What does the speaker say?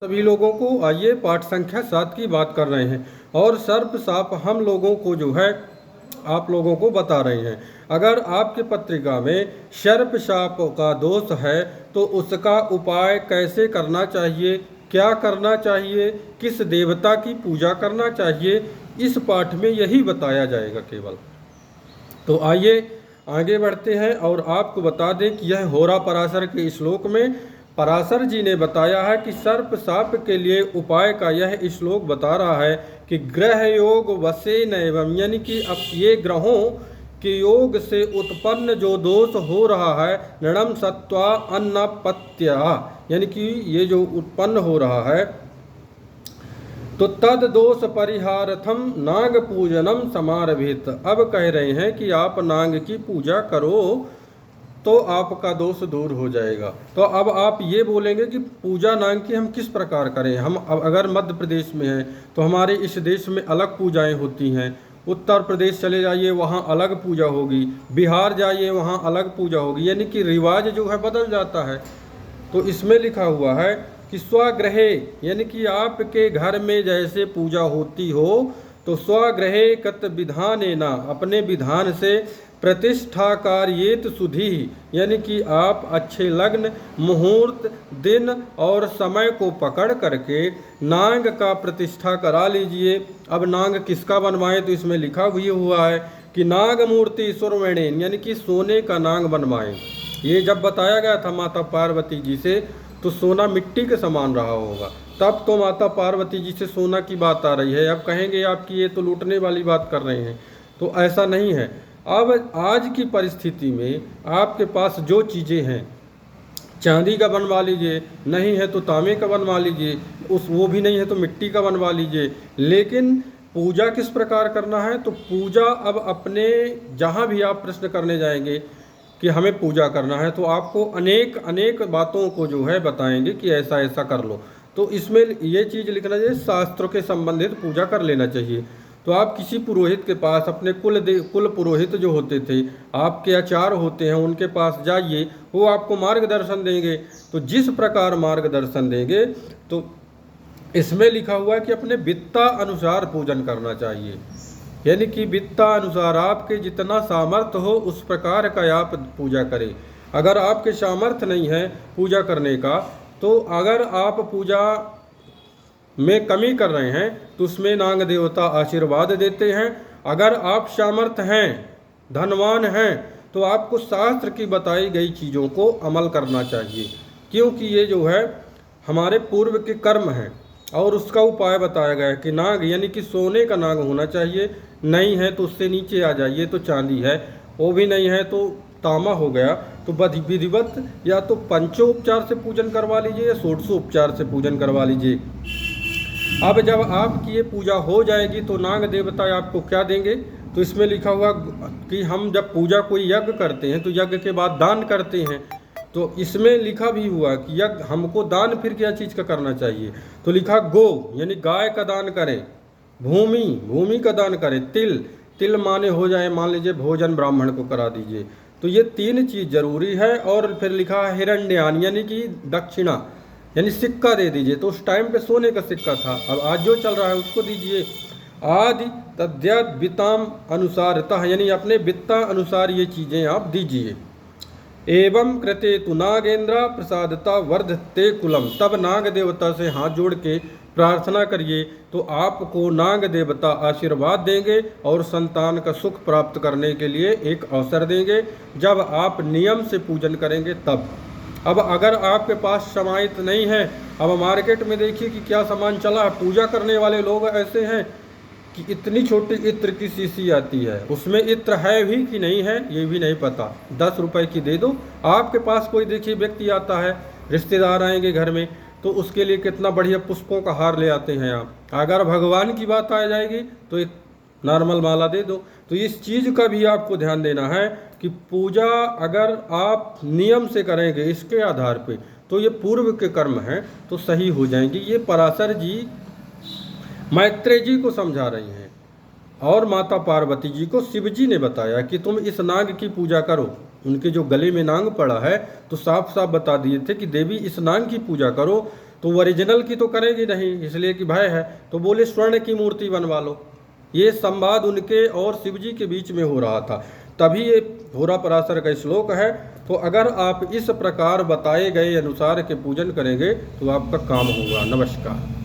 सभी लोगों को आइए पाठ संख्या 7 की बात कर रहे हैं और सर्प साप हम लोगों को जो है आप लोगों को बता रहे हैं। अगर आपकी पत्रिका में सर्प साप का दोष है तो उसका उपाय कैसे करना चाहिए, क्या करना चाहिए, किस देवता की पूजा करना चाहिए, इस पाठ में यही बताया जाएगा केवल। तो आइए आगे बढ़ते हैं और आपको बता दें कि यह होरा पराशर के श्लोक में पराशर जी ने बताया है कि सर्प साप के लिए उपाय का यह श्लोक बता रहा है कि ग्रह योग वसे नैवम, यानी कि अब ये ग्रहों के योग से उत्पन्न जो दोष हो रहा है नृणम सत्वा अन्नपत्या, यानी कि ये जो उत्पन्न हो रहा है तो तद दोष परिहारथम नाग पूजनम समारभित। अब कह रहे हैं कि आप नाग की पूजा करो तो आपका दोष दूर हो जाएगा। तो अब आप ये बोलेंगे कि पूजा नाग की हम किस प्रकार करें। हम अब अगर मध्य प्रदेश में हैं तो हमारे इस देश में अलग पूजाएं होती हैं, उत्तर प्रदेश चले जाइए वहाँ अलग पूजा होगी, बिहार जाइए वहाँ अलग पूजा होगी, यानी कि रिवाज जो है बदल जाता है। तो इसमें लिखा हुआ है कि स्वगृहे, यानी कि आपके घर में जैसे पूजा होती हो तो स्वगृहे कत विधानेना, अपने विधान से प्रतिष्ठा कार्येत सुधि, यानी कि आप अच्छे लग्न मुहूर्त दिन और समय को पकड़ करके नाग का प्रतिष्ठा करा लीजिए। अब नाग किसका बनवाएं, तो इसमें लिखा भी हुआ है कि नाग मूर्ति स्वर्णेन, यानी कि सोने का नाग बनवाएं। ये जब बताया गया था माता पार्वती जी से तो सोना मिट्टी के समान रहा होगा, तब तो माता पार्वती जी से सोना की बात आ रही है। अब कहेंगे आपकी ये तो लूटने वाली बात कर रहे हैं, तो ऐसा नहीं है। अब आज की परिस्थिति में आपके पास जो चीज़ें हैं, चांदी का बनवा लीजिए, नहीं है तो तांबे का बनवा लीजिए, वो भी नहीं है तो मिट्टी का बनवा लीजिए। लेकिन पूजा किस प्रकार करना है, तो पूजा अब अपने जहाँ भी आप प्रश्न करने जाएंगे कि हमें पूजा करना है तो आपको अनेक अनेक बातों को जो है बताएंगे कि ऐसा ऐसा कर लो। तो इसमें ये चीज़ लिखना चाहिए, शास्त्रों के संबंधित पूजा कर लेना चाहिए। तो आप किसी पुरोहित के पास, अपने कुल पुरोहित जो होते थे, आपके आचार्य होते हैं, उनके पास जाइए, वो आपको मार्गदर्शन देंगे। तो जिस प्रकार मार्गदर्शन देंगे तो इसमें लिखा हुआ है कि अपने वित्ता अनुसार पूजन करना चाहिए, यानी कि वित्ता अनुसार आपके जितना सामर्थ्य हो उस प्रकार का आप पूजा करें। अगर आपके सामर्थ्य नहीं है पूजा करने का, तो अगर आप पूजा में कमी कर रहे हैं तो उसमें नाग देवता आशीर्वाद देते हैं। अगर आप सामर्थ्य हैं, धनवान हैं, तो आपको शास्त्र की बताई गई चीज़ों को अमल करना चाहिए, क्योंकि ये जो है हमारे पूर्व के कर्म हैं। और उसका उपाय बताया गया है कि नाग यानी कि सोने का नाग होना चाहिए, नहीं है तो उससे नीचे आ जाइए तो चांदी है, वो भी नहीं है तो तांबा हो गया, तो विधिवत या तो पंचोपचार से पूजन करवा लीजिए या षोडशोपचार से पूजन करवा लीजिए। अब जब आपकी ये पूजा हो जाएगी तो नाग देवता आपको क्या देंगे, तो इसमें लिखा हुआ कि हम जब पूजा कोई यज्ञ करते हैं तो यज्ञ के बाद दान करते हैं। तो इसमें लिखा भी हुआ कि यज्ञ हमको दान फिर क्या चीज़ का करना चाहिए, तो लिखा गो यानी गाय का दान करें, भूमि का दान करें, तिल माने हो जाए, मान लीजिए भोजन ब्राह्मण को करा दीजिए। तो ये 3 चीज़ जरूरी है। और फिर लिखा है हिरण्यान, यानी कि दक्षिणा, यानी सिक्का दे दीजिए। तो उस टाइम पे सोने का सिक्का था, अब आज जो चल रहा है उसको दीजिए। आदि तद्यत वित्ताम अनुसारतः, यानी अपने वित्ता अनुसार ये चीज़ें आप दीजिए। एवं कृते तु नागेंद्र प्रसादता वर्धते कुलम, तब नाग देवता से हाथ जोड़ के प्रार्थना करिए तो आपको नाग देवता आशीर्वाद देंगे और संतान का सुख प्राप्त करने के लिए एक अवसर देंगे, जब आप नियम से पूजन करेंगे तब। अब अगर आपके पास समाहित नहीं है, अब मार्केट में देखिए कि क्या सामान चला है। पूजा करने वाले लोग ऐसे हैं कि इतनी छोटी इत्र की शीशी आती है, उसमें इत्र है भी कि नहीं है ये भी नहीं पता, 10 रुपए की दे दो। आपके पास कोई देखिए व्यक्ति आता है, रिश्तेदार आएंगे घर में, तो उसके लिए कितना बढ़िया पुष्पों का हार ले आते हैं आप। अगर भगवान की बात आ जाएगी तो एक नॉर्मल माला दे दो। तो इस चीज़ का भी आपको ध्यान देना है कि पूजा अगर आप नियम से करेंगे इसके आधार पे, तो ये पूर्व के कर्म हैं तो सही हो जाएंगे। ये पराशर जी मैत्रेय जी को समझा रही हैं और माता पार्वती जी को शिव जी ने बताया कि तुम इस नाग की पूजा करो। उनके जो गले में नाग पड़ा है तो साफ साफ बता दिए थे कि देवी इस नाग की पूजा करो तो ओरिजिनल की तो करेगी नहीं, इसलिए कि भय है, तो बोले स्वर्ण की मूर्ति बनवा लो। ये संवाद उनके और शिव जी के बीच में हो रहा था, तभी ये होरा पराशर का श्लोक है। तो अगर आप इस प्रकार बताए गए अनुसार के पूजन करेंगे तो आपका काम होगा। नमस्कार।